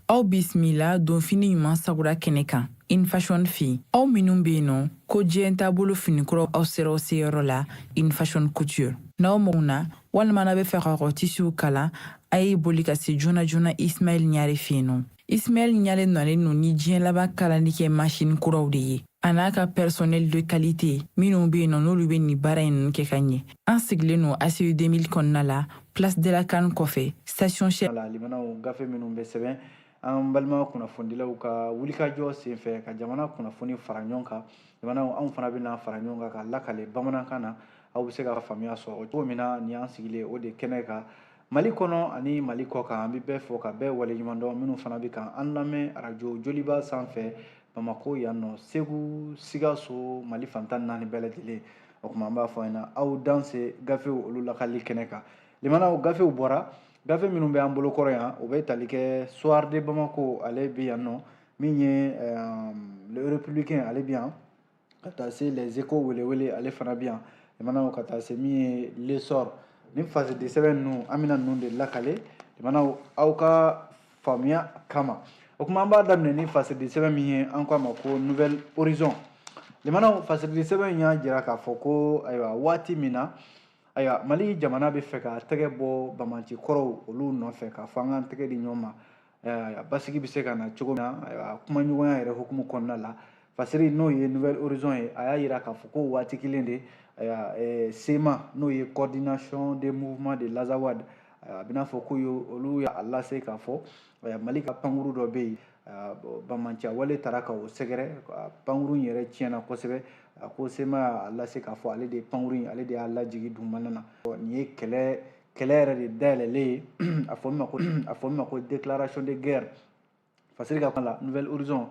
Aw bisimila donfini ɲuman sagura kɛnɛ kan In Fashion Fi. Aw minnu be yen nɔ ko diɲɛ taabolo finikuraw aw sera aw seyɔrɔ la In Fashion Couture. N'aw mago na walima n'a bɛ fɛ ka tisiw kalan, a ye boli ka se joona joona Ismaël Ɲare fe yen nɔ. Ismaël Ɲare nɔlen no ni diɲɛ laban kalali kɛ machine kuraw de ye. A n'a ka personnel de qualité minnu be yen nɔ n'olu be nin baara in kɛ ka ɲɛ. An sigilen no ACE 2000 kɔnɔna la Place de la Canne kɔfɛ station chef la limanaw gafe minnu bɛ sɛbɛn an balima kunnafonidilaw ka wulikajɔ senfɛ ka jamana kunnafoni fara ɲɔgɔn kan. Limanaw anw fana bɛna fara ɲɔgɔn kan ka lakale bamanankan na, aw bɛ se ka faamuya sɔrɔ cogo min na. Ni y'an sigilen o de kɛnɛ kan Mali kɔnɔ ani Mali kɔ kan. An bɛ bɛɛ fɔ ka bɛɛ waleɲuman dɔn minnu fana bɛ kan an lamɛn radio Joliba sanfɛ Bamako yan nɔ, Segu, Sikaso, Mali fantan naani bɛɛ lajɛlen. O kuma an b'a fɔ ɲɛna aw danse gafew olu lakali kɛnɛ kan. Limanaw gafew bɔra, gafe minnu bɛ an bolo kɔrɔ yan o bɛ tali kɛ Soir de Bamako, ale bɛ yan nɔ min ye le républicain, ale bɛ yan ka taa se les échos welewele, ale fana bɛ yan. Limanaw ka taa se min ye l'essor, ni fasidi sɛbɛn ninnu an bɛna ninnu de lakale limanaw aw ka faamuya kama. O kuma an b'a daminɛ ni fasidi sɛbɛn min ye an k'a ma ko Nouvelle Horizon. Limanaw fasidi sɛbɛn y'a jira k'a fɔ ko ayiwa waati min na ayiwa Mali jamana bɛ fɛ ka tɛgɛ bɔ bamaci kɔrɔw olu nɔfɛ k'a fɔ an k'an tɛgɛ di ɲɔgɔn ma, basigi bɛ se ka na cogo min na, ayiwa kumaɲɔgɔnya yɛrɛ hukumu kɔnɔna la. Fasiri n'o ye Nouvelle Horizon ye, a y'a jira k'a fɔ ko waati kelen de SEMA n'o ye Coordination des Mouvements de l'Azawad, a bɛ n'a fɔ ko olu y'a lase k'a fɔ Mali ka pankuru dɔ bɛ yen, bamaciya wale taara ka o sɛgɛrɛ, pankuru in yɛrɛ tiɲɛna kosɛbɛ. A ko SEMA y'a lase k'a fɔ ale de ye pankuru in, ale de y'a lajigi dugumana na. Nin ye kɛlɛ yɛrɛ de dayɛlɛlen ye a fɔ min ma ko déclaration de guerre. Fasiri ka kuma la Nouvelle Horizon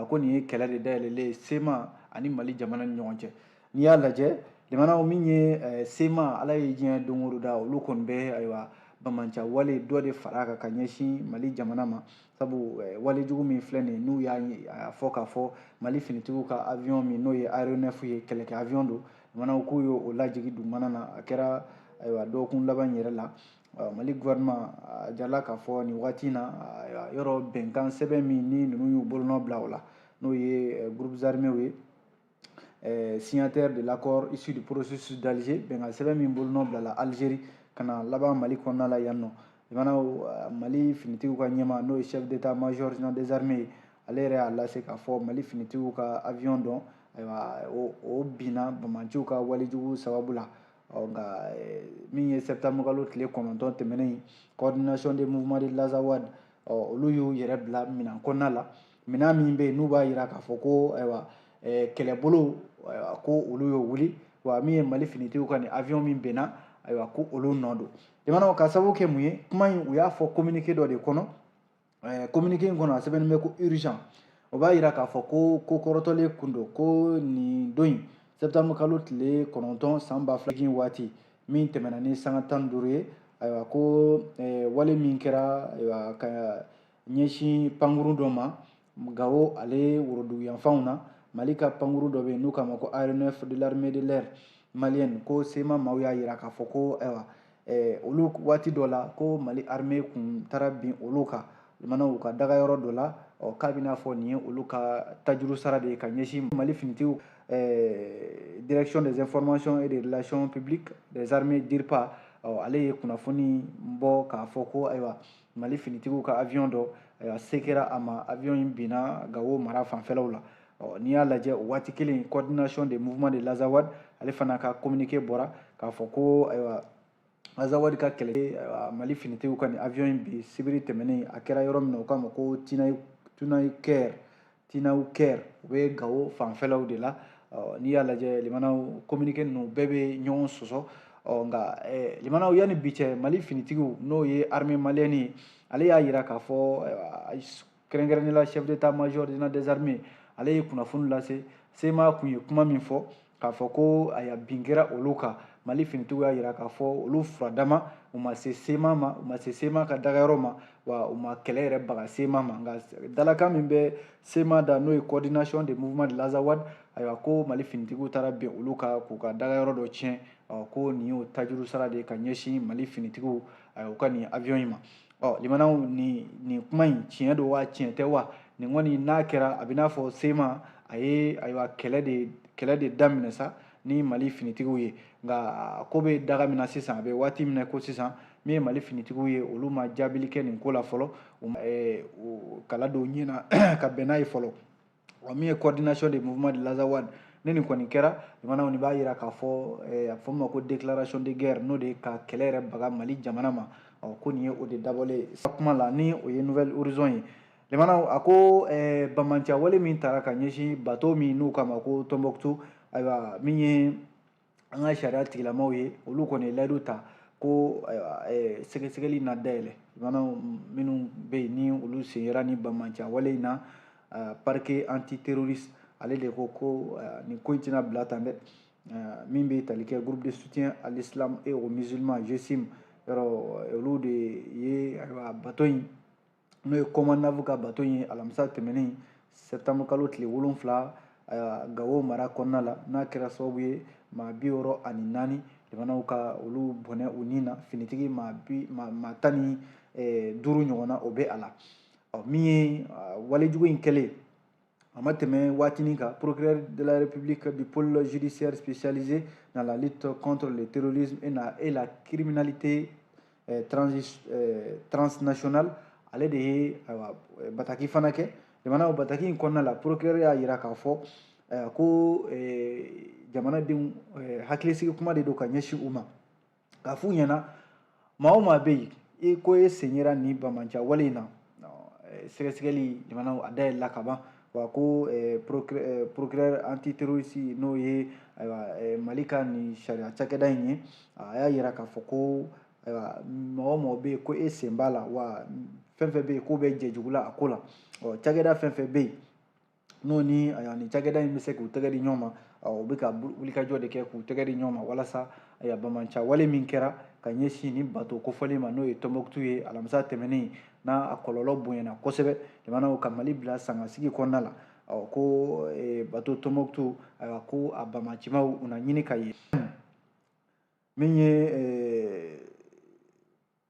ko nin ye kɛlɛ de dayɛlɛlen ye SEMA ani Mali jamana ni ɲɔgɔn cɛ. N'i y'a lajɛ limanaw min ye SEMA, ala ye diɲɛ don o don da olu kɔni bɛ ayiwa bamaciya wale dɔ de fara kan ka ɲɛsin Mali jamana ma. Sabu wale jugu min filɛ nin ye n'u y'a fɔ k'a fɔ Mali finitigiw ka avion min n'o ye aéronef ye, kɛlɛkɛ avion don, limanaw k'u y'o lajigi dugumana na. A kɛra ayiwa dɔgɔkun laban yɛrɛ la Mali gouvernement a jarala k'a fɔ nin waati in na yɔrɔ bɛnkan sɛbɛn min ni ninnu y'u bolonɔ bila o la n'o ye groupes armés ye signataire de l'accord issu du processus d'Alger, bɛnkan sɛbɛn min bolonɔ bilala Algérie ka na laban Mali kɔnɔna la yan nɔ. Limanaw Mali finitigiw ka ɲɛma n'o ye chef d'état-major général des armées ye, ale yɛrɛ y'a lase k'a fɔ Mali finitigiw ka avion dɔn ayiwa o binna bamaciw ka walejugu sababu la. Nka min ye septembre kalo tile 9 tɛmɛnen, Coordination des Mouvements de l'Azawad olu y'u yɛrɛ bila minɛn kɔnɔna la, minɛn min bɛ yen n'u b'a jira k'a fɔ ko ayiwa kɛlɛbolo ko olu y'o wuli, wa min ye Mali finitigiw ka nin avion min benna ayiwa ko olu nɔ don. Limanaw ka sababu kɛ mun ye, kuma in u y'a fɔ communiqué dɔ de kɔnɔ, communiqué in kɔnɔ a sɛbɛnnen bɛ ko urgent. O b'a jira k'a fɔ ko kɔrɔtɔlen kun don, ko nin don in septembre kalo tile 9 san 2000 waati min tɛmɛna ni sanga 15 ye, ayiwa ko wale min kɛra ayiwa ka ɲɛsin pankuru dɔ ma Gao ale worodugu yanfanw na. Mali ka pankuru dɔ bɛ yen n'u k'a ma ko aéronef de l'armée de l'air malienne, ko SEMA maaw y'a jira k'a fɔ ko ayiwa olu waati dɔ la ko Mali armée kun taara bin olu kan, limanaw u ka dagayɔrɔ dɔ la, k'a bɛ n'a fɔ nin ye olu ka tajuru sara de ye ka ɲɛsin Mali finitigiw. Direction des informations et des relations publiques des armées DIRPA, ale ye kunnafoni bɔ k'a fɔ ko ayiwa Mali finitigiw ka avion dɔ se kɛra a ma, avion in binna Gao mara fanfɛlaw la. N'i y'a lajɛ o waati kelen Coordination des Mouvements de l'Azawad, ale fana ka communiqué bɔra k'a fɔ ko ayiwa Azawad ka kɛlɛ Mali finitigiw ka nin avion in bi sibiri tɛmɛnen, a kɛra yɔrɔ min na u k'a ma ko Tinauker, u bɛ Gao fanfɛlaw de la. N'i y'a lajɛ limanaw communiqué ninnu bɛɛ bɛ ɲɔgɔn sɔsɔ. Nka limanaw yanni bi cɛ Mali finitigiw n'o ye armée malienne ye, ale y'a jira k'a fɔ kɛrɛnkɛrɛnnenya la chef d'état-major général des armées, ale ye kunnafoni lase SEMA kun ye kuma min fɔ k'a fɔ ko a bin kɛra olu kan. Mali finitigiw y'a jira k'a fɔ olu furadama u ma se SEMA ma, u ma se SEMA ka dagayɔrɔ ma, wa u ma kɛlɛ yɛrɛ baga SEMA ma. Nka dalakan min bɛ SEMA da n'o ye Coordination des Mouvements de l'Azawad, ayiwa ko Mali finitigiw taara bin olu kan k'u ka dagayɔrɔ dɔ tiɲɛ, ko nin y'o tajuru sara de ye ka ɲɛsin Mali finitigiw u ka nin avion in ma. limanaw ni kuma in tiɲɛ don wa tiɲɛ tɛ wa nin kɔni n'a kɛra a bɛ n'a fɔ sema a ye ayiwa kɛlɛ de daminɛ sa ni mali finitigiw ye nka ko bɛ daga min na sisan a bɛ waati min na ko sisan min ye mali finitigiw ye olu ma jaabili kɛ nin ko la fɔlɔ kala don ɲin na ka bɛn n'a ye fɔlɔ min ye coordination de mouvement de l'Azawad ne nin kɔni kɛra limanaw nin b'a yira k'a fɔ a fɔ min ma ko déclaration de guerre n'o de ka kɛlɛ yɛrɛ baga mali jamana ma ko nin ye o de dabɔlen sa kuma la ni o ye nouvelle horizon ye limanaw a ko bamanciya wale min taara ka ɲɛsin bateau min n'u k'a ma ko Tombouctou ayiwa min ye an ka sariya tigilamaw ye olu kɔni ye layidu ta ko sɛgɛsɛgɛli na dayɛlɛ limanaw minnu bɛ yen ni olu sen yera ni bamanciya wale in na parquet antiterroriste ale de ko nin ko in tɛna bila tan dɛ min bɛ tali kɛ groupe de soutien à l'islam et aux musulmans GSIM yɔrɔ olu de ye ayiwa bato in n'o ye commandant ka bato in ye alamisa tɛmɛnen septembre kalo tile 7 Gawo mara kɔnɔna la n'a kɛra sababu ye maa 64 jamanaw ka olu bɔnɛ u ni na finitigi maa 15 ɲɔgɔn na o bɛ a la min ye walejugu in kɛlen a ma tɛmɛ waatinin kan procureur de la République du pôle judiciaire spécialisé dans la lutte contre le terrorisme et la criminalité transnationale ale de ye bataki fana kɛ jamana bataki in kɔnɔna la procureur y'a yira k'a fɔ ko jamanadenw hakilisigi kuma de don ka ɲɛsin u ma k'a f'u ɲɛna maa o maa bɛ yen ko e sen yera nin bamanciya wale in na sɛgɛsɛgɛli jamanaw a dayɛlɛla ka ban wa ko procureur antiterroriste n'o ye mali ka nin sariya cakɛda in ye a y'a yira k'a fɔ ko mɔgɔ o mɔgɔ bɛ yen ko e sen b'a la wa fɛn fɛn bɛ yen k'o bɛ jɛ jugu la a ko la cakɛda fɛn fɛn bɛ yen n'o ni cakɛda in bɛ se k'u tɛgɛ di ɲɔgɔn ma u bɛ ka wulikajɔ de kɛ k'u tɛgɛ di ɲɔgɔn ma walasa bamanciya wale min kɛra ka ɲɛsin ni bato kofɔli ma n'o ye Tombouctou ye alamisa tɛmɛnen n'a kɔlɔlɔ bonyana kosɛbɛ jamanaw ka mali bila sangasigi kɔnɔna la ko bato Tombouctou ayiwa ko a bamacimaw u na ɲini ka ye min ye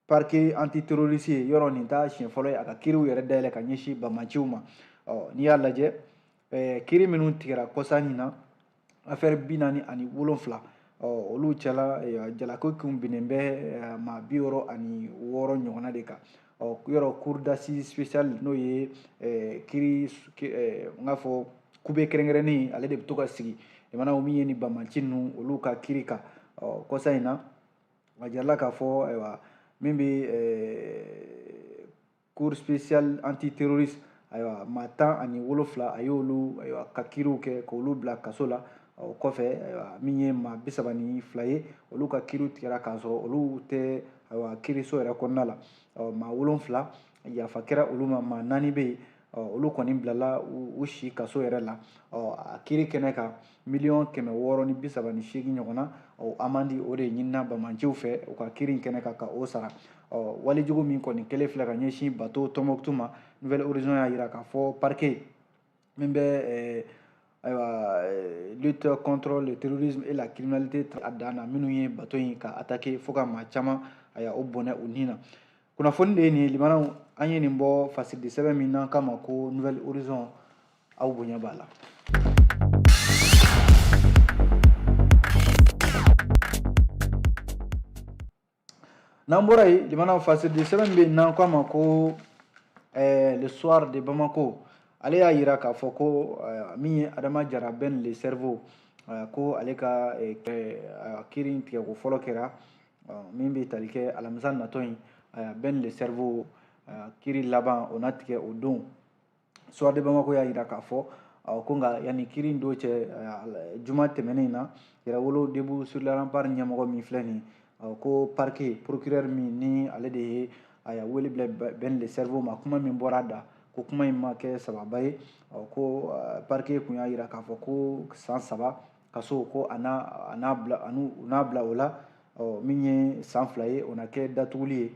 parquet antiterroriste ye yɔrɔ nin t'a siɲɛ fɔlɔ ye a ka kiriw yɛrɛ dayɛlɛ ka ɲɛsin bamaciw ma n'i y'a lajɛ kiri minnu tigɛra kɔsani na affaire 47 olu cɛla jalakɔkiw binnen bɛ maa 66 ɲɔgɔnna de kan yɔrɔ cour d'assises spéciale n'o ye kiri n k'a fɔ kube kɛrɛnkɛrɛnnen ale de bɛ to ka sigi jamanaw min ye ni bamaci ninnu olu ka kiri kan kɔsa in na a jarala k'a fɔ ayiwa min bɛ cour spéciale antiterroriste ayiwa maa 17 a y'olu ka kiriw kɛ k'olu bila kaso la o kɔfɛ min ye maa 32 ye olu ka kiriw tigɛra k'a sɔrɔ olu tɛ kiriso yɛrɛ kɔnɔna la maa 7 yafa kɛra olu ma maa 4 bɛ yen olu kɔni bilala u si kaso yɛrɛ la a kiri kɛnɛ kan 638 ɲɔgɔn na amandi o de ɲinina bamanciw fɛ u ka kiri kɛnɛ kan ka o sara walijugu min kɔni kɛlen filɛ ka ɲɛsin bateau Tombouctou ma nouvelle horizon y'a yira k'a fɔ parquet min bɛ lutte contre le terrorisme et la criminalité a dan na minnu ye bateau in ka attaquer fo ka maa caman o bɔnɛ u ni na kunnafoni de ye nin ye limanaw an ye nin bɔ fasidi sɛbɛn min n'an k'a ma ko nouvelle horizon aw bonya b'a la n'an bɔra yen limanaw fasidi sɛbɛn bɛ yen n'an k'a ma ko le soir de Bamako ale y'a yira k'a fɔ ko min ye Adama Jara Ben le cerveau ko ale ka kiri in tigɛ ko fɔlɔ kɛra min bɛ tali kɛ alamisa natɔ in Ben le cerveau kiri laban o na tigɛ o don soir de Bamako y'a yira k'a fɔ ko nka yanni kiri in don cɛ juma tɛmɛnen na Yɛrɛwolo debout sur le rempart ɲɛmɔgɔ min filɛ nin ko parquet procureur min ni ale de ye a y'a wele bila Ben le cerveau ma kuma min bɔra a da ko kuma in ma kɛ sababa ye ko parquet kun y'a yira k'a fɔ ko san 3 kaso ko u n'a bila o la min ye san 2 ye o na kɛ datuguli ye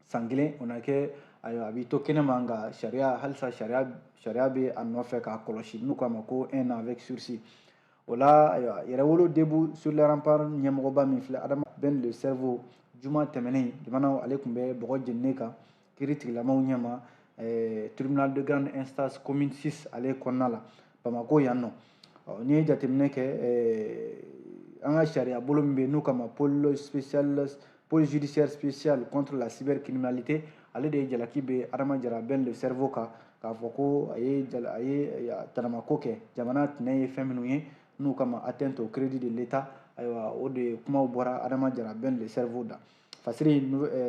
san 1 o na kɛ a bɛ to kɛnɛma nka halisa sariya bɛ a nɔfɛ k'a kɔlɔsi n'u k'a ma ko 1 an avec sursis o la Yɛrɛwolo debout sur le rempart ɲɛmɔgɔba min filɛ Adama Ben le cerveau juma tɛmɛnen limana ale tun bɛ bɔgɔ jeninen kan kiiri tigilamaw ɲɛma tribunal de grande instance commune 6 ale kɔnɔna la Bamako yan nɔ n'i ye jateminɛ kɛ an ka sariya bolo min bɛ n'u kama pôle judiciaire spécial contre la cybercriminalité ale de ye jalaki bɛ Adama Jara Ben le cerveau kan k'a fɔ ko a ye tanamako kɛ jamana tinɛ ye fɛn minnu ye n'u kama atteinte au crédit de l'État ayiwa o de kumaw bɔra Adama Jara Ben le cerveau da fasiri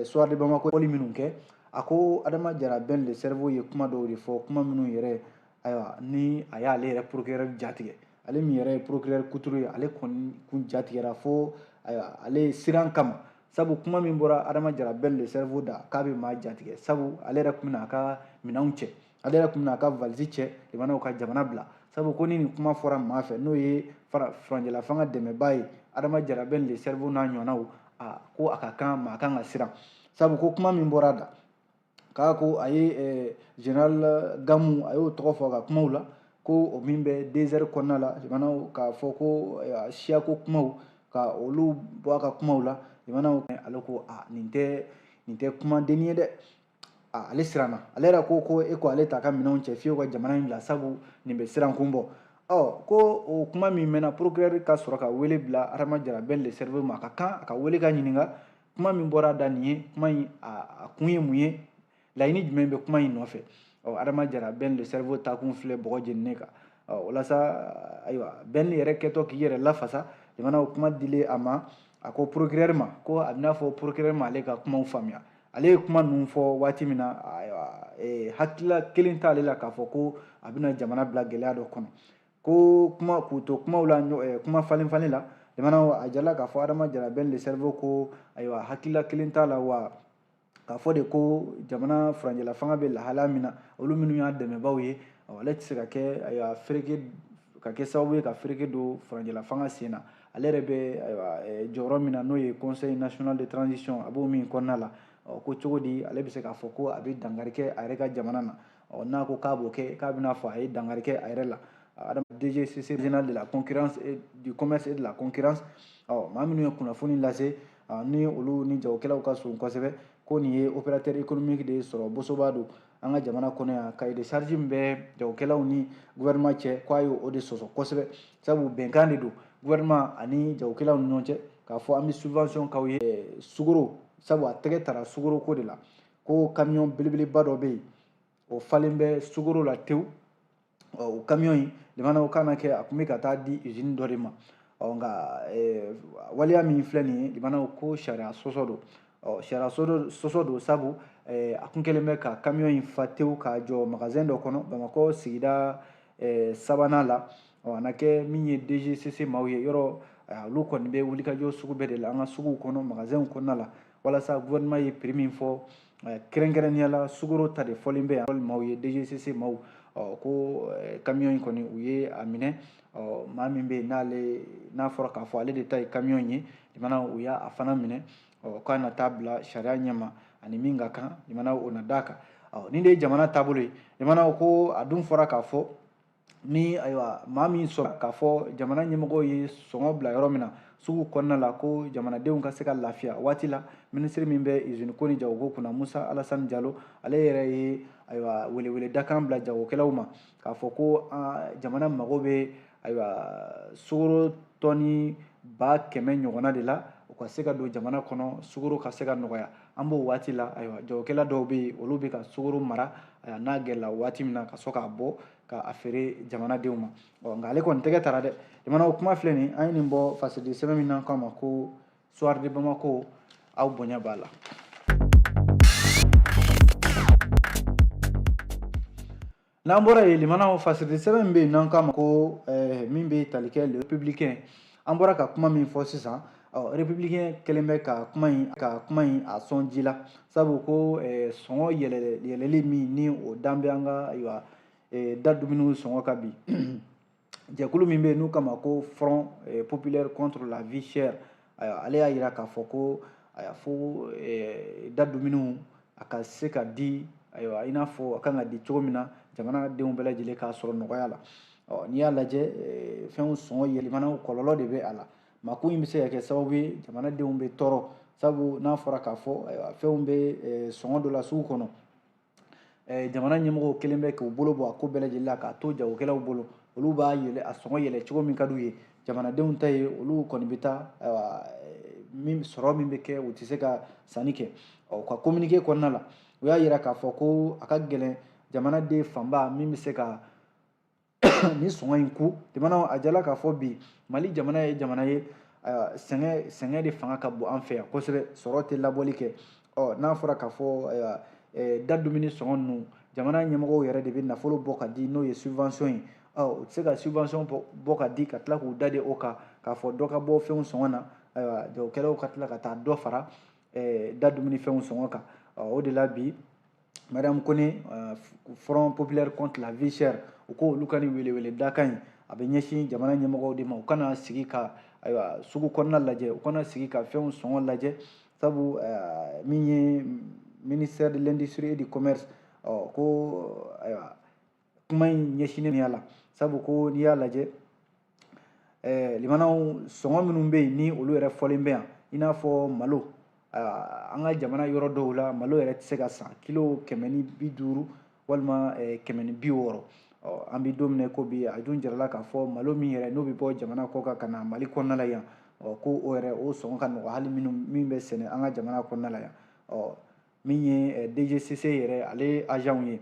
soir de Bamako fɔli minnu kɛ a ko Adama Jara Ben le cerveau ye kuma dɔw de fɔ kuma minnu yɛrɛ ayiwa ni a y'ale yɛrɛ procureur jatigɛ ale min yɛrɛ ye procureur kuturu ye ale kɔni kun jatigɛra fo ayiwa ale siran kama sabu kuma min bɔra Adama Jara Ben le cerveau da k'a bɛ maa jatigɛ sabu ale yɛrɛ tun bɛna a ka minɛnw cɛ ale yɛrɛ tun bɛna a ka valise cɛ limanaw ka jamana bila sabu ko ni nin kuma fɔra maa fɛ n'o ye furancɛla fanga dɛmɛbaa ye Adama Jara Ben le cerveau n'a ɲɔgɔnnaw ko a ka kan maa kan ka siran sabu ko kuma min bɔra a da k'a ko a ye général Gamu a y'o tɔgɔ fɔ a ka kumaw la ko o min bɛ DSR kɔnɔna la limanaw k'a fɔ ko siyako kumaw ka olu bɔ a ka kumaw la limanaw ale ko nin tɛ kumadenni ye dɛ ale siranna ale yɛrɛ ko e ko ale t'a ka minɛnw cɛ fiyewu ka jamana in bila sabu nin bɛ siran kun bɔ ko o kuma min mɛnna procureur ka sɔrɔ ka wele bila Adama Jara Ben le cerveau ma a ka kan a ka wele ka ɲininka kuma min bɔra a da nin ye kuma in a kun ye mun ye laɲini jumɛn bɛ kuma in nɔfɛ Adama Jara Ben le cerveau taakun filɛ bɔgɔ jeninen kan walasa ayiwa Ben yɛrɛ kɛtɔ k'i yɛrɛ lafasa limanaw kuma dilen a ma a ko procureur ma ko a bɛna fɔ procureur ma ale ka kumaw faamuya ale ye kuma ninnu fɔ waati min na hakilila kelen t'ale la k'a fɔ ko a bɛna jamana bila gɛlɛya dɔ kɔnɔ ko k'u to kumaw la kuma falen falen la limanaw a jarala k'a fɔ Adama Jara Ben le cerveau ko ayiwa hakilila kelen t'a la wa k'a fɔ de ko jamana furancɛla fanga bɛ lahala min na olu minnu y'a dɛmɛbaaw ye ale tɛ se ka kɛ ayiwa ka kɛ sababu ye ka fereke don furancɛla fanga sen na ale yɛrɛ bɛ ayiwa jɔyɔrɔ min na n'o ye conseil national de transition a b'o min kɔnɔna la ko cogo di ale bɛ se k'a fɔ ko a bɛ dankari kɛ a yɛrɛ ka jamana na n'a ko k'a b'o kɛ k'a bɛna fɔ a ye dankari kɛ a yɛrɛ la DGCC régional de la concurrence et du commerce et de la concurrence maa minnu ye kunnafoni lase ni olu ni jagokɛlaw ka surun kosɛbɛ ko nin ye opérateur économique de ye sɔrɔ bosoba don an ka jamana kɔnɔ yan cahier de charge min bɛ jagokɛlaw ni gouvernement cɛ k'a ye o de sɔsɔ kosɛbɛ sabu bɛnkan de don gouvernement ani jagokɛlaw ni ɲɔgɔn cɛ k'a fɔ an bɛ subvention k'aw ye sugaro sabu a tɛgɛ tara sugaro ko de la ko camion belebeleba dɔ bɛ yen o falen bɛ sugaro la tewu o camion in limanaw kana kɛ a tun bɛ ka taa di usine dɔ de ma nka waleya min filɛ nin ye limanaw ko sariya sɔsɔ don sariya sɔsɔ don sabu a kun kɛlen bɛ ka camion in fa tewu k'a jɔ magasin dɔ kɔnɔ Bamakɔ sigida 3nan la a na kɛ min ye DGCC maaw ye yɔrɔ olu kɔni bɛ wulikajɔ sugu bɛɛ de la an ka suguw kɔnɔ magasinw kɔnɔna la walasa gouvernement ye prix min fɔ kɛrɛnkɛrɛnnenya la sugaro ta de fɔlen bɛ yan maaw ye DGCC maaw ko camion in kɔni u ye a minɛ maa min bɛ yen n'a fɔra k'a fɔ ale de ta ye camion ye limana u y'a fana minɛ k'a na taa bila sariya ɲɛma ani min ka kan limana o na d'a kan nin de ye jamana taabolo ye limana ko a dun fɔra k'a fɔ ni ayiwa maa min sɔrɔ k'a fɔ jamana ɲɛmɔgɔw ye sɔngɔ bila yɔrɔ min na sugu kɔnɔna la ko jamanadenw ka se ka lafiya waati la minisiri min bɛ usine ko ni jagoko kunna Musa Alasani Jalo ale yɛrɛ ye ayiwa welewele dakan bila jagokɛlaw ma k'a fɔ ko jamana mago bɛ ayiwa sugaro tɔni 100,000 ɲɔgɔnna de la u ka se ka don jamana kɔnɔ sugaro ka se ka nɔgɔya an b'o waati la ayiwa jagokɛla dɔw bɛ yen olu bɛ ka sugaro mara n'a gɛlɛla waati min na ka sɔrɔ k'a bɔ k'a feere jamanadenw ma nka ale kɔni tɛgɛ tara dɛ limanaw kuma filɛ nin an ye nin bɔ fasidon sɛbɛn min na k'a ma ko soir de Bamako aw bonya b'a la. n'an bɔra yen limanaw fasidon sɛbɛn min bɛ yen n'an k'a ma ko min bɛ tali kɛ le républicain an bɔra ka kuma min fɔ sisan républicain kɛlen bɛ ka kuma in a sɔn ji la sabu ko sɔngɔ yɛlɛli min ni o dan bɛ an ka ayiwa da dumuniw sɔngɔ ka bi jɛkulu min bɛ yen n'u kama ko front populaire contre la vie chère ale y'a jira k'a fɔ ko fo da dumuniw a ka se ka di ayiwa i n'a fɔ a kan ka di cogo min na jamanadenw bɛɛ lajɛlen k'a sɔrɔ nɔgɔya la n'i y'a lajɛ fɛnw sɔngɔ yɛlɛmanaw kɔlɔlɔ de bɛ a la maa ko in bɛ se ka kɛ sababu ye jamanadenw bɛ tɔɔrɔ sabu n'a fɔra k'a fɔ ayiwa fɛnw bɛ sɔngɔ dɔ la sugu kɔnɔ jamana ɲɛmɔgɔw kelen bɛ k'u bolo bɔ a ko bɛɛ lajɛlen la k'a to jagokɛlaw bolo olu b'a yɛlɛ a sɔngɔ yɛlɛ cogo min ka d'u ye jamanadenw ta ye olu kɔni bɛ taa min sɔrɔ min bɛ kɛ u tɛ se ka sanni kɛ u ka communiqué kɔnɔna la u y'a yira k'a fɔ ko a ka gɛlɛn jamanaden fanba min bɛ se ka ni sɔngɔ in ku jamana a jala k'a fɔ bi mali jamana ye jamana ye sɛgɛn de fanga ka bon an fɛ yan kosɛbɛ sɔrɔ tɛ labɔli kɛ n'a fɔra k'a fɔ da dumuni sɔngɔ ninnu jamana ɲɛmɔgɔw yɛrɛ de bɛ nafolo bɔ ka di n'o ye subvention ye u tɛ se ka subvention bɔ ka di ka tila k'u da de o kan k'a fɔ dɔ ka bɔ fɛnw sɔngɔ na ayiwa jagokɛlaw ka tila ka taa dɔ fara da dumuni fɛnw sɔngɔ kan o de la bi Madame Kone Front Populaire contre la vie chère u ko olu ka nin welewele dakan in a bɛ ɲɛsin jamana ɲɛmɔgɔw de ma u kana sigi ka ayiwa sugu kɔnɔna lajɛ u kana sigi ka fɛnw sɔngɔ lajɛ sabu min ye ministère de l'industrie et du commerce ko ayiwa kuma in ɲɛsinnen y'a la sabu ko n'i y'a lajɛ limanaw sɔngɔ minnu bɛ yen ni olu yɛrɛ fɔlen bɛ yan i n'a fɔ malo an ka jamana yɔrɔ dɔw la malo yɛrɛ tɛ se ka san kilo 150 walima 160 an bɛ don min ko bi a dun jarala k'a fɔ malo min yɛrɛ n'o bɛ bɔ jamana kɔ kan ka na mali kɔnɔna la yan ko o yɛrɛ o sɔngɔ ka nɔgɔ hali min bɛ sɛnɛ an ka jamana kɔnɔna la yan min ye DGCC yɛrɛ ale agent ye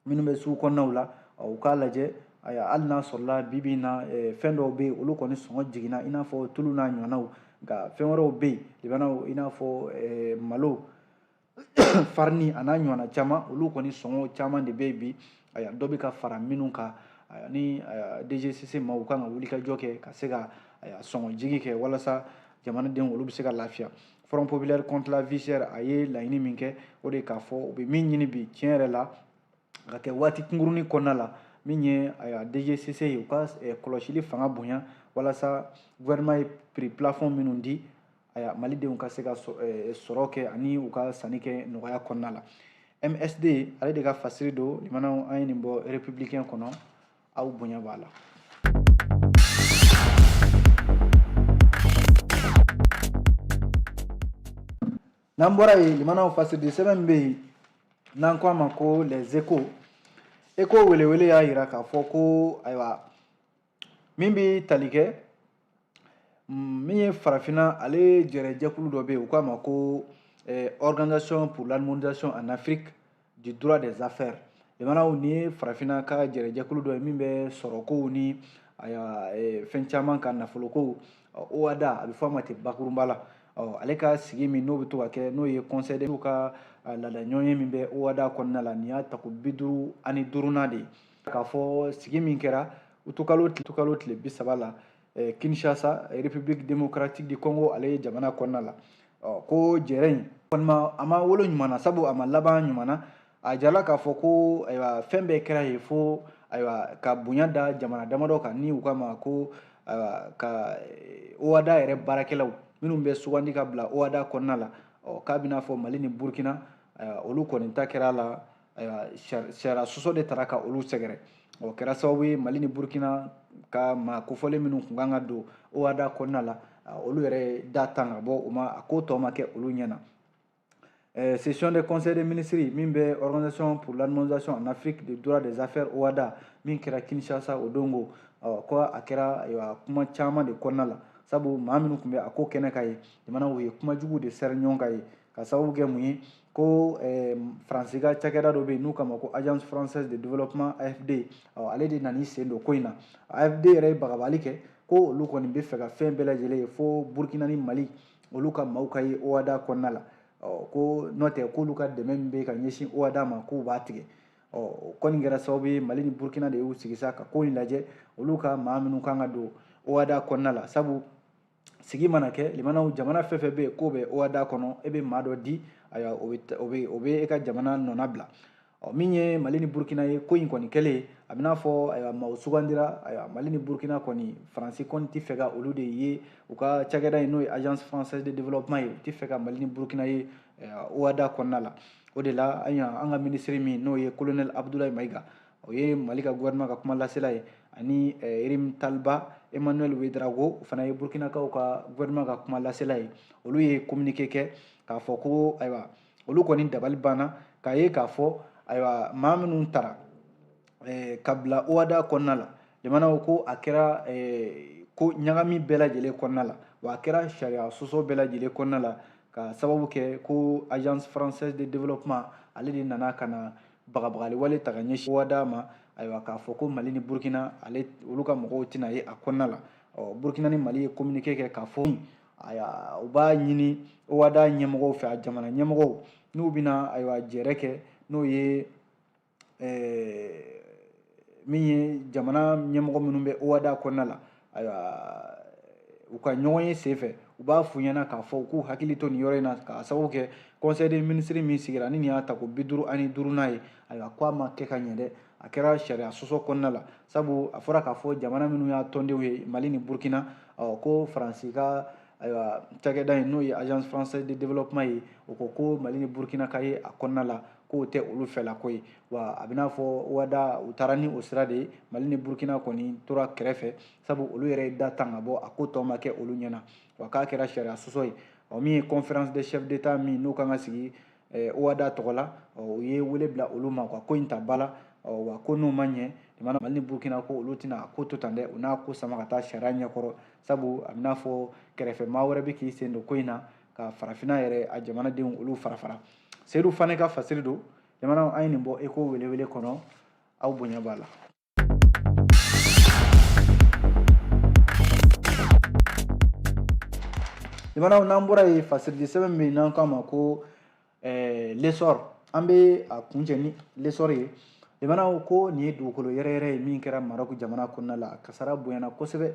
minnu bɛ sugu kɔnɔnaw la u k'a lajɛ hali n'a sɔrɔla bi in na fɛn dɔw bɛ yen olu kɔni sɔngɔ jiginna i n'a fɔ tulu n'a ɲɔgɔnnaw nka fɛn wɛrɛw bɛ yen libanaw i n'a fɔ malo farini a n'a ɲɔgɔnna caman olu kɔni sɔngɔ caman de bɛ yen bi dɔ bɛ ka fara minnu kan ni DGCC ma u kan ka wulikajɔ kɛ ka se ka sɔngɔ jigi kɛ walasa jamanadenw olu bɛ se ka lafiya Front Populaire contre la vie chère a ye laɲini min kɛ o de k'a fɔ u bɛ min ɲini bi tiɲɛ yɛrɛ la ka kɛ waati kunkurunin kɔnɔna la min ye DGCC ye u ka kɔlɔsili fanga bonya walasa gouvernement ye prix plafond minnu di malidenw ka se ka sɔrɔ kɛ ani u ka sanni kɛ nɔgɔya kɔnɔna la MSD ale de ka fasiri don limanaw an ye nin bɔ républicain kɔnɔ aw bonya b'a la n'an bɔra yen limanaw fasiri sɛbɛn min bɛ yen n'an ko a ma ko les échos welewele y'a yira k'a fɔ ko ayiwa min bɛ tali kɛ min ye farafinna ale jɛrɛjɛkulu dɔ bɛ yen u k'a ma ko organisation pour l'harmonisation en Afrique du droit des affaires limanaw ni ye farafinna ka jɛrɛjɛkulu dɔ ye min bɛ sɔrɔkow ni fɛn caman ka nafolokow OHADA a bɛ fɔ a ma ten bakurunba la ale ka sigi min n'o bɛ to ka kɛ n'o ye conseil de ka laadaɲɔgɔnye min bɛ OHADA kɔnɔna la nin y'a tako 55nan de ye k'a fɔ sigi min kɛra utukalo tile 30 la Kinshasa République démocratique du Congo ale ye jamana kɔnɔna la ko jɛrɛ in kɔni a ma wolo ɲuman na sabu a ma laban ɲuman na a jala k'a fɔ ko ayiwa fɛn bɛɛ kɛra yen fo ayiwa ka bonya da jamana damadɔ kan ni u k'a ma ko ka OHADA yɛrɛ baarakɛlaw minnu bɛ sugandi ka bila OHADA kɔnɔna la k'a bɛna fɔ Mali ni Burkina olu kɔni ta kɛra la sariya sɔsɔ de taara ka olu sɛgɛrɛ kɛra sababu ye Mali ni Burkina ka maa kofɔlen minnu kun kan ka don OHADA kɔnɔna la olu yɛrɛ da tan ka bɔ u ma a ko tɔ ma kɛ olu ɲɛna session des conseils des ministres min bɛ organisation pour l'harmonisation en Afrique du droit des affaires OHADA min kɛra Kinshasa o dongo ko a kɛra kuma caman de kɔnɔna la sabu maa minnu tun bɛ a ko kɛnɛ ka ye jamanaw ye kuma jugu de sɛri ɲɔgɔn kan ye ka sababu kɛ mun ye ko faransi ka cakɛda dɔ bɛ yen n'u k'a ma ko agence française de développement AFD ale de nan'i sen don ko in na AFD yɛrɛ ye bagabali kɛ ko olu kɔni bɛ fɛ ka fɛn bɛɛ lajɛlen ye fo Burkina ni Mali olu ka maaw ka ye OHADA kɔnɔna la ko n'o tɛ k'olu ka dɛmɛ min bɛ ka ɲɛsin OHADA ma k'u b'a tigɛ o kɔni kɛra sababu ye Mali ni Burkina de y'u sigi sa ka ko in lajɛ olu ka maa minnu kan ka don OHADA kɔnɔna la sabu sigi mana kɛ limanaw jamana fɛn fɛn bɛ yen k'o bɛ OHADA kɔnɔ e bɛ maa dɔ di ayiwa o bɛ e ka jamana nɔna bila min ye Mali ni Burkina ye ko in kɔni kɛlen a bɛ n'a fɔ ayiwa maaw sugandira ayiwa Mali ni Burkina kɔni faransi kɔni tɛ fɛ ka olu de ye u ka cakɛda in n'o ye agence française de développement ye u tɛ fɛ ka Mali ni Burkina ye OHADA kɔnɔna la o de la an ka minisiri min n'o ye colonel Abdoulaye Mayiga o ye Mali ka gouvernement ka kuma lasela ye ani Irim Talba Emmanuel Ouedraogo o fana ye Burkinakaw ka gouvernement ka kuma lasela ye olu ye communiqué kɛ k'a fɔ ko ayiwa olu kɔni dabali banna k'a ye k'a fɔ ayiwa maa minnu tara ka bila OHADA kɔnɔna la jamanaw ko a kɛra ko ɲagami bɛɛ lajɛlen kɔnɔna la wa a kɛra sariya sɔsɔ bɛɛ lajɛlen kɔnɔna la ka sababu kɛ ko agence française de développement ale de nana ka na bagabagali wale ta ka ɲɛsin OHADA ma ayiwa k'a fɔ ko Mali ni Burkina olu ka mɔgɔw tɛna ye a kɔnɔna la Burkina ni Mali ye communiqué kɛ k'a fɔ u b'a ɲini OHADA ɲɛmɔgɔw fɛ a jamana ɲɛmɔgɔw n'u bɛna ayiwa jɛrɛ kɛ n'o ye min ye jamana ɲɛmɔgɔ minnu bɛ OHADA kɔnɔna la ayiwa u ka ɲɔgɔn ye senfɛ u b'a f'u ɲɛna k'a fɔ u k'u hakili to nin yɔrɔ in na k'a sababu kɛ conseil des ministres min sigira ni nin y'a ta ko 55 ye ayiwa k'a ma kɛ ka ɲɛ dɛ a kɛra sariya sɔsɔ kɔnɔna la sabu a fɔra k'a fɔ jamana minnu y'a tɔndenw ye Mali ni Burkina ko Faransi ka ayiwa cakɛda in n'o ye agence française de développement ye o ko Mali ni Burkina ka ye a kɔnɔna la k'o tɛ olu fɛla ko ye wa a bɛ n'a fɔ OHADA u taara ni o sira de ye Mali ni Burkina kɔni tora kɛrɛfɛ sabu olu yɛrɛ ye da tan ka bɔ a ko tɔ ma kɛ olu ɲɛna wa k'a kɛra sariya sɔsɔ ye min ye conférence des chefs d'état min n'o kan ka sigi OHADA tɔgɔ la u ye wele bila olu ma ka ko in ta ba la wa ko n'u ma ɲɛ Mali ni Burkina ko olu tɛna a ko to tan dɛ u n'a ko sama ka taa sariya ɲɛkɔrɔ sabu a bɛ n'a fɔ kɛrɛfɛ maa wɛrɛ bɛ k'i sen don ko in na ka farafinna yɛrɛ a jamanadenw olu fara fara Seydou Fane ka fasiri don jamanaw an ye nin bɔ Eco welewele kɔnɔ aw bonya b'a la. Jamanaw n'an bɔra yen fasirili sɛbɛn min n'an k'a ma ko l'essor an bɛ a kuncɛ ni l'essor ye jamanaw ko nin ye dugukolo yɛrɛ ye min kɛra Maroc jamana kɔnɔna la a kasara bonyana kosɛbɛ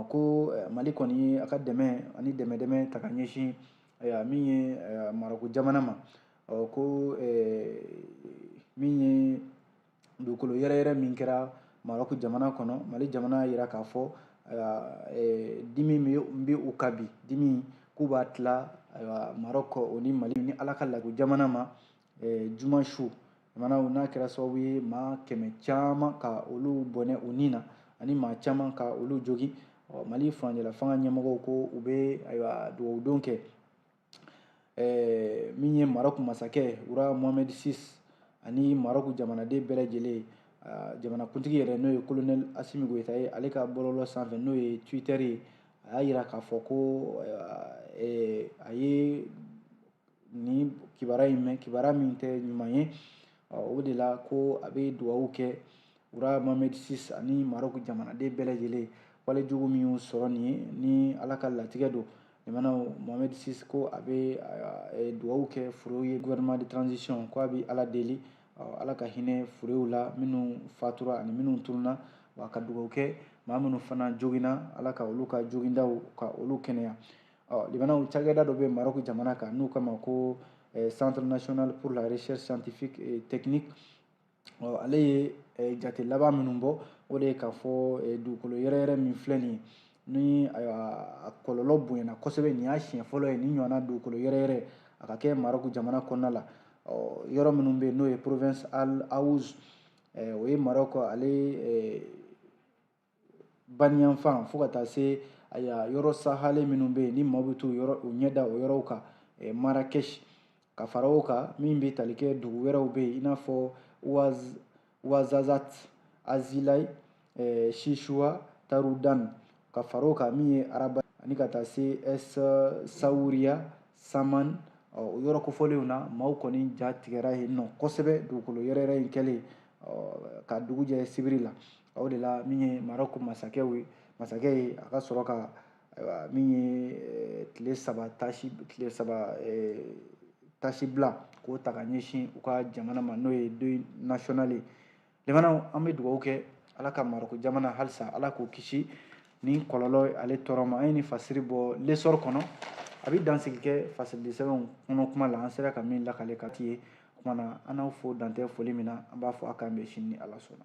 ko Mali kɔni a ka dɛmɛ ani dɛmɛ ta ka ɲɛsin min ye Maroc jamana ma ko min ye dugukolo yɛrɛ min kɛra Maroc jamana kɔnɔ Mali jamana yira k'a fɔ dimi bɛ u kan bi dimi k'u b'a tila Maroc o ni Mali ni Ala ka lago jamana ma juma su jamanaw n'a kɛra sababu ye maa 100 caman ka olu bɔnɛ u ni na ani maa caman ka olu jogin Mali furancɛla fanga ɲɛmɔgɔw ko u bɛ dugawudon kɛ min ye Maroc masakɛ Wura Mohamed VI ani Maroc jamanaden bɛɛ lajɛlen jamanakuntigi yɛrɛ n'o ye colonel Assimi Goïta ye ale ka bɔlɔlɔ sanfɛ n'o ye Twitter ye a y'a jira k'a fɔ ko a ye nin kibaruya in mɛn kibaruya min tɛ ɲuman ye o de la ko a bɛ dugawu kɛ Wura Mohamed VI ani Maroc jamanaden bɛɛ lajɛlen wale jugu min y'u sɔrɔ nin ye ni Ala ka latigɛ don jamanaw Mohamed VI ko a bɛ dugawu kɛ furu ye gouvernement de transition ko a bɛ Ala deli Ala ka hinɛ furew la minnu fatura ani minnu tununa wa ka dugawu kɛ maa minnu fana joginna Ala ka olu ka jogindaw ka olu kɛnɛya jamanaw cakɛda dɔ bɛ Maroc jamana kan n'u kama ko Centre national pour la recherche scientifique et technique ale ye jate laban minnu bɔ o de ye k'a fɔ dugukolo yɛrɛ min filɛ nin ye ni a kɔlɔlɔ bonyana kosɛbɛ nin y'a siɲɛ fɔlɔ ye nin ɲɔgɔnna dugukolo yɛrɛ a ka kɛ Maroc jamana kɔnɔna la yɔrɔ minnu bɛ yen n'o ye province Al Aouz o ye Maroc ale baniyanfan fo ka taa se yɔrɔ sahalen minnu bɛ yen ni maaw bɛ t'u ɲɛda o yɔrɔw kan Marrakech ka fara o kan min bɛ tali kɛ dugu wɛrɛw bɛ yen i n'a fɔ Ouarzazate Azilai Chichoua Taroudane ka fara o kan min ye Araba ani ka taa se Es Saouria Saman o yɔrɔ kofɔlenw na maaw kɔni ja tigɛra yen nɔ kosɛbɛ dugukolo yɛrɛ in kɛlen ka dugu jɛ sibiri la o de la min ye Maroc masakɛ ye a ka sɔrɔ ka min ye tile saba tasi bila k'o ta ka ɲɛsin u ka jamana ma n'o ye deuil national ye jamanaw an bɛ dugawu kɛ Ala ka Maroc jamana halisa Ala k'o kisi nin kɔlɔlɔ ale tɔɔrɔ ma an ye nin fasiri bɔ l'essor kɔnɔ a bɛ dansigi kɛ fasirili sɛbɛnw kɔnɔ kuma la an sera ka min lakale ka ti ye o kumana an n'aw fo dantɛ foli min na an b'a fɔ a k'an bɛn sini ni Ala sɔnna